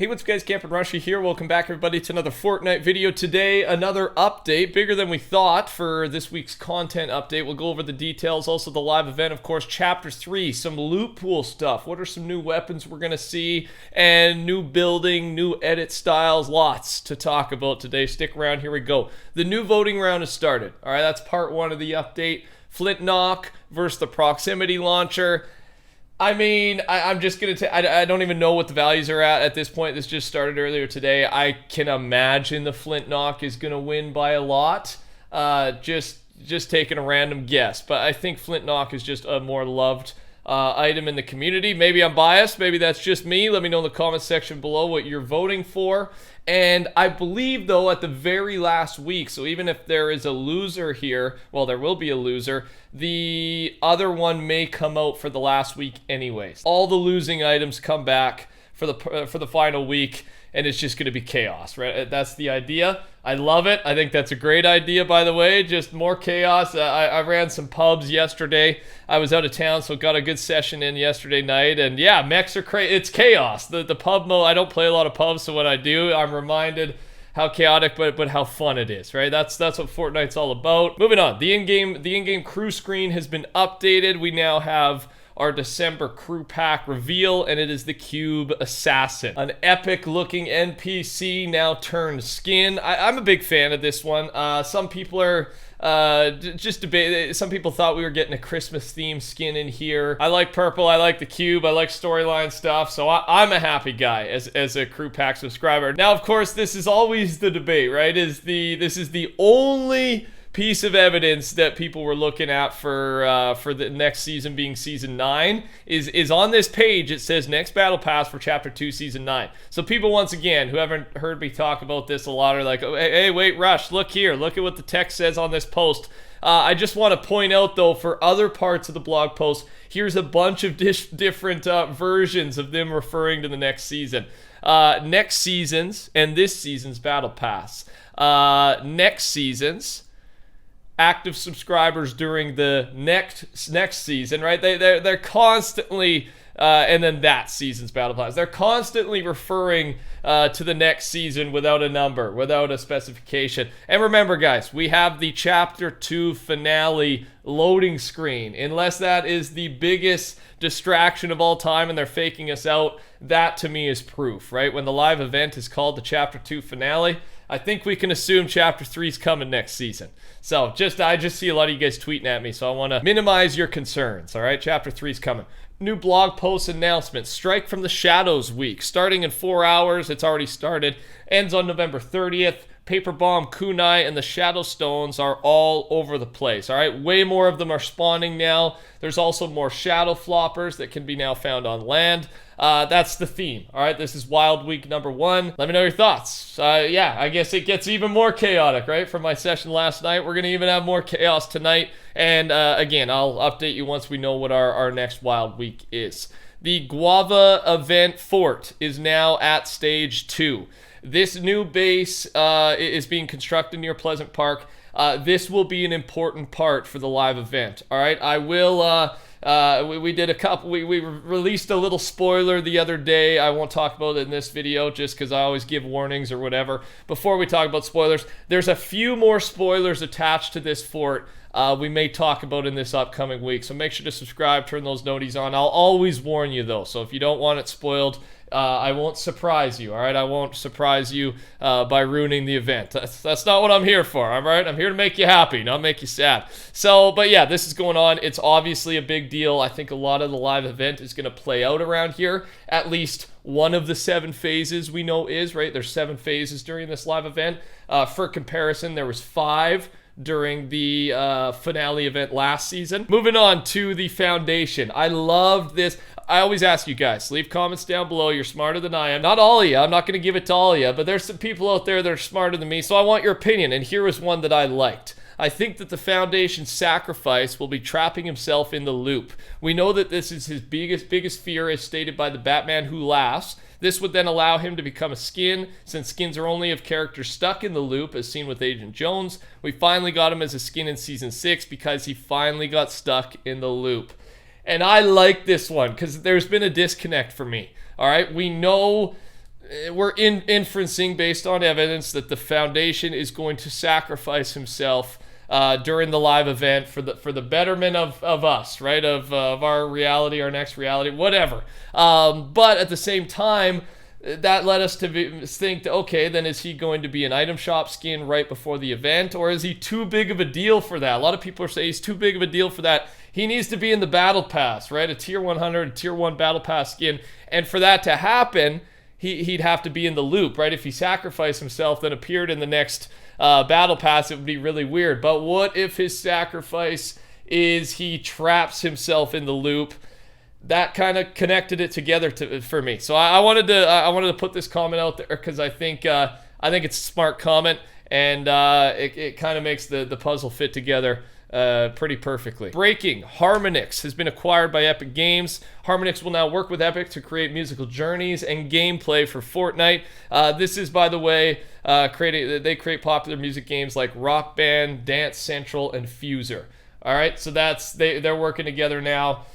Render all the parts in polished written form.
Hey, what's up guys, TheCampingRusher here. Welcome back everybody to another Fortnite video. Today, another update, bigger than we thought for this week's content update. We'll go over the details, also the live event, of course, Chapter 3, some loot pool stuff. What are some new weapons we're going to see, and new building, new edit styles, lots to talk about today. Stick around, here we go. The new voting round has started. All right, that's part one of the update. Flint Knock versus the proximity launcher. I mean, I'm just going to I don't even know what the values are at this point. This just started earlier today. I can imagine the Flint Knock is going to win by a lot. Just taking a random guess. But I think Flint Knock is just a more loved item in the community. Maybe I'm biased. Maybe that's just me. Let me know in the comments section below what you're voting for. And I believe, though, at the very last week, so even if there is a loser here, well, there will be a loser, the other one may come out for the last week anyways. All the losing items come back for the final week, and it's just going to be chaos, right? That's the idea. I love it. I think that's a great idea, by the way. Just more chaos. I ran some pubs yesterday. I was out of town, so got a good session in yesterday night. And yeah, mechs are crazy. It's chaos. The pub mode, I don't play a lot of pubs, so when I do, I'm reminded how chaotic, but how fun it is, right? That's what Fortnite's all about. Moving on. The in-game crew screen has been updated. We now have our December crew pack reveal, and it is the Cube Assassin. An epic looking NPC now turned skin. I'm a big fan of this one. Some people are just debate. Some people thought we were getting a Christmas themed skin in here. I like purple, I like the cube, I like storyline stuff, so I'm a happy guy as a crew pack subscriber. Now, of course, this is always the debate, right? This is the only piece of evidence that people were looking at for the next season being season 9 is on this page. It says next battle pass for chapter 2 season 9. So people, once again, who haven't heard me talk about this a lot, are like, oh, hey, wait, Rush, look here, look at what the text says on this post. I just want to point out, though, for other parts of the blog post, here's a bunch of different versions of them referring to the next season. Next season's and this season's battle pass. Next season's active subscribers during the next season, right? They're constantly and then that season's battle pass. They're constantly referring to the next season without a number, without a specification. And remember, guys, we have the chapter 2 finale loading screen. Unless that is the biggest distraction of all time and they're faking us out, that to me is proof, right? When the live event is called the chapter 2 finale, I think we can assume chapter 3 is coming next season. So I just see a lot of you guys tweeting at me, so I want to minimize your concerns, all right? Chapter 3 is coming. New blog post announcement. Strike from the Shadows week. Starting in 4 hours. It's already started. Ends on November 30th. Paper Bomb, Kunai, and the Shadow Stones are all over the place, all right? Way more of them are spawning now. There's also more Shadow Floppers that can be now found on land. That's the theme, all right? This is Wild Week number 1. Let me know your thoughts. Yeah, I guess it gets even more chaotic, right? From my session last night, we're going to even have more chaos tonight. And again, I'll update you once we know what our next Wild Week is. The Guava event fort is now at stage 2. This new base is being constructed near Pleasant Park. This will be an important part for the live event. All right, I will. We did a couple. We released a little spoiler the other day. I won't talk about it in this video just because I always give warnings or whatever. Before we talk about spoilers, there's a few more spoilers attached to this fort. We may talk about in this upcoming week. So make sure to subscribe, turn those noties on. I'll always warn you though. So if you don't want it spoiled, I won't surprise you, all right? I won't surprise you by ruining the event. That's not what I'm here for, all right? I'm here to make you happy, not make you sad. So, but yeah, this is going on. It's obviously a big deal. I think a lot of the live event is going to play out around here. At least one of the 7 phases we know is, right? There's 7 phases during this live event. For comparison, there was 5 during the finale event last season. Moving on to the foundation. I loved this. I always ask you guys, leave comments down below. You're smarter than I am. Not all of you. I'm not going to give it to all of you, but there's some people out there that are smarter than me, so I want your opinion, and here was one that I liked. I think that the Foundation's sacrifice will be trapping himself in the loop. We know that this is his biggest fear, as stated by the Batman Who Laughs. This would then allow him to become a skin, since skins are only of characters stuck in the loop, as seen with Agent Jones. We finally got him as a skin in Season 6 because he finally got stuck in the loop. And I like this one because there's been a disconnect for me. All right, we know we're inferencing based on evidence that the Foundation is going to sacrifice himself during the live event for the betterment of us, right? Of our reality, our next reality, whatever. But at the same time, that led us to think, okay, then is he going to be an item shop skin right before the event, or is he too big of a deal for that? A lot of people are saying he's too big of a deal for that. He needs to be in the Battle Pass, right? A Tier 100, a Tier 1 Battle Pass skin. And for that to happen, he'd have to be in the loop, right? If he sacrificed himself, then appeared in the next Battle Pass, it would be really weird. But what if his sacrifice is he traps himself in the loop? That kind of connected it together for me. So I wanted to put this comment out there because I think it's a smart comment, and it kind of makes the puzzle fit together pretty perfectly. Breaking: Harmonix has been acquired by Epic Games. Harmonix will now work with Epic to create musical journeys and gameplay for Fortnite. This is, by the way, they create popular music games like Rock Band, Dance Central, and Fuser. All right, so they're working together now.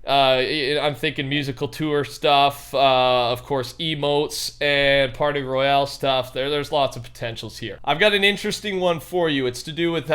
I'm thinking musical tour stuff, of course, emotes and Party Royale stuff. There's lots of potentials here. I've got an interesting one for you. It's to do with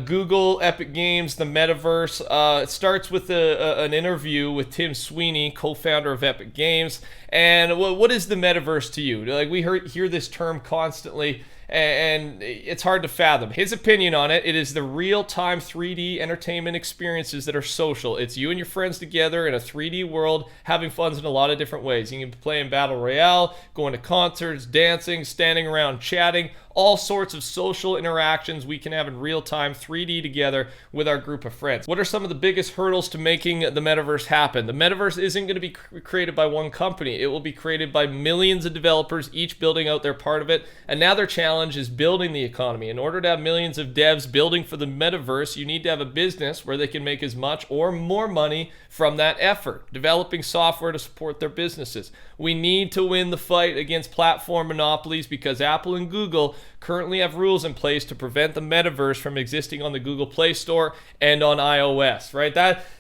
Google, Epic Games, the metaverse. It starts with an interview with Tim Sweeney, co-founder of Epic Games. And what is the metaverse to you? Like, we hear this term constantly, and it's hard to fathom. His opinion on it: it is the real-time 3D entertainment experiences that are social. It's you and your friends together in a 3D world, having fun in a lot of different ways. You can play in Battle Royale, going to concerts, dancing, standing around chatting, all sorts of social interactions we can have in real-time 3D together with our group of friends. What are some of the biggest hurdles to making the metaverse happen? The metaverse isn't going to be created by one company. It will be created by millions of developers, each building out their part of it, and now their challenge is building the economy. In order to have millions of devs building for the metaverse, you need to have a business where they can make as much or more money from that effort, developing software to support their businesses. We need to win the fight against platform monopolies because Apple and Google currently have rules in place to prevent the metaverse from existing on the Google Play Store and on iOS, right?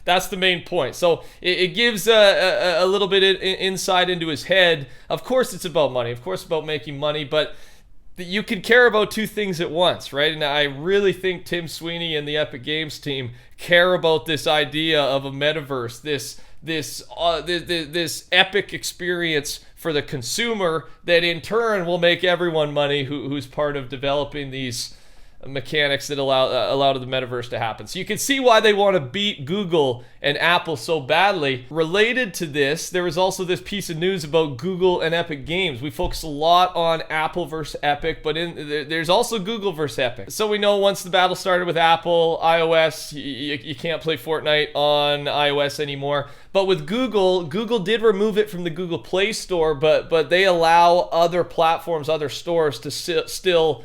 That's the main point. So it gives a little bit of insight into his head. Of course it's about money. Of course it's about making money, but you can care about two things at once, right? And I really think Tim Sweeney and the Epic Games team care about this idea of a metaverse, this epic experience for the consumer that in turn will make everyone money who's part of developing these mechanics that allow the metaverse to happen. So you can see why they want to beat Google and Apple so badly. Related to this, there was also this piece of news about Google and Epic Games. We focus a lot on Apple versus Epic, but there's also Google versus Epic. So we know once the battle started with Apple, iOS, you can't play Fortnite on iOS anymore. But with Google did remove it from the Google Play Store, but they allow other platforms, other stores to still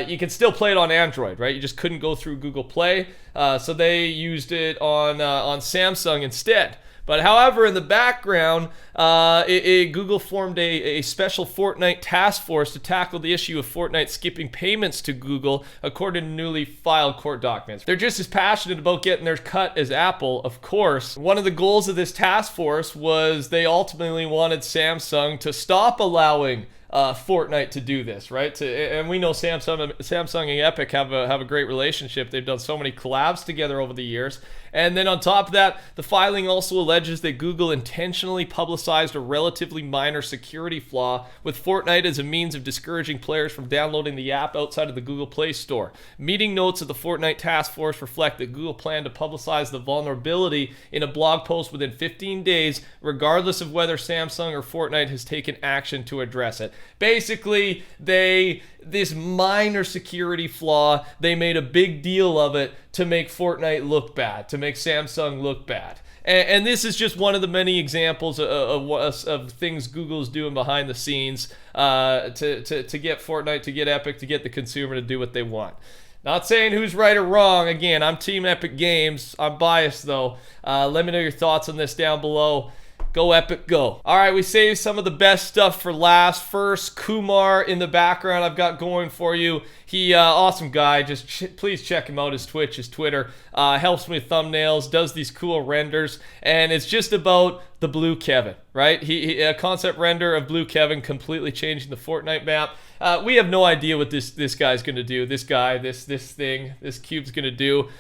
you can still play it on Android, right? You just couldn't go through Google Play, so they used it on Samsung instead. But however, in the background, Google formed a special Fortnite task force to tackle the issue of Fortnite skipping payments to Google, according to newly filed court documents. They're just as passionate about getting their cut as Apple, of course. One of the goals of this task force was they ultimately wanted Samsung to stop allowing Fortnite to do this, right? And we know Samsung and Epic have a great relationship. They've done so many collabs together over the years. And then on top of that, the filing also alleges that Google intentionally publicized a relatively minor security flaw with Fortnite as a means of discouraging players from downloading the app outside of the Google Play Store. Meeting notes of the Fortnite task force reflect that Google planned to publicize the vulnerability in a blog post within 15 days, regardless of whether Samsung or Fortnite has taken action to address it. Basically, this minor security flaw, they made a big deal of it to make Fortnite look bad, to make Samsung look bad. And this is just one of the many examples of things Google's doing behind the scenes to get Fortnite, to get Epic, to get the consumer to do what they want. Not saying who's right or wrong. Again, I'm Team Epic Games. I'm biased, though. Let me know your thoughts on this down below. Go Epic, go. All right, we saved some of the best stuff for last. First, Kumar in the background I've got going for you. He, awesome guy. Just please check him out, his Twitch, his Twitter. Helps me with thumbnails, does these cool renders, and it's just about the Blue Kevin, right? A concept render of Blue Kevin completely changing the Fortnite map. We have no idea what this guy's going to do. This guy, this thing, this cube's going to do.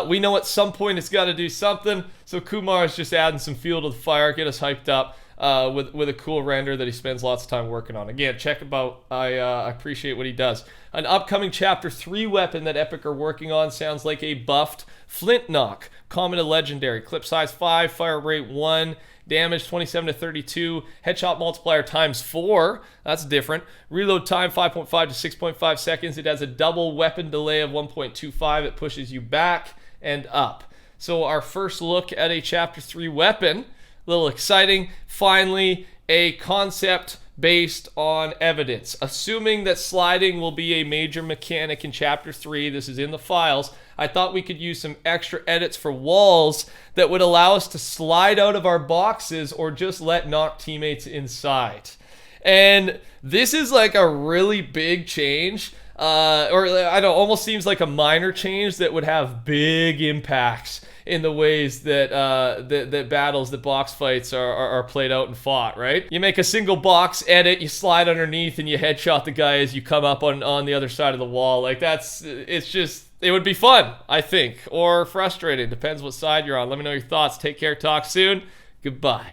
We know at some point it's got to do something. So Kumar is just adding some fuel to the fire, get us hyped up with a cool render that he spends lots of time working on. Again, check him out. I appreciate what he does. An upcoming Chapter 3 weapon that Epic are working on sounds like a buffed Flint Knock. Common to legendary. Clip size 5, fire rate 1, damage 27 to 32, headshot multiplier times 4. That's different. Reload time 5.5 to 6.5 seconds. It has a double weapon delay of 1.25. It pushes you back and up. So our first look at a Chapter 3 weapon. A little exciting. Finally, a concept based on evidence. Assuming that sliding will be a major mechanic in Chapter 3, this is in the files, I thought we could use some extra edits for walls that would allow us to slide out of our boxes or just let knock teammates inside. And this is like a really big change, or I don't know, almost seems like a minor change that would have big impacts in the ways that that battles, that box fights are played out and fought, right? You make a single box edit, you slide underneath, and you headshot the guy as you come up on the other side of the wall. Like it's just, it would be fun, I think, or frustrating. Depends what side you're on. Let me know your thoughts. Take care. Talk soon. Goodbye.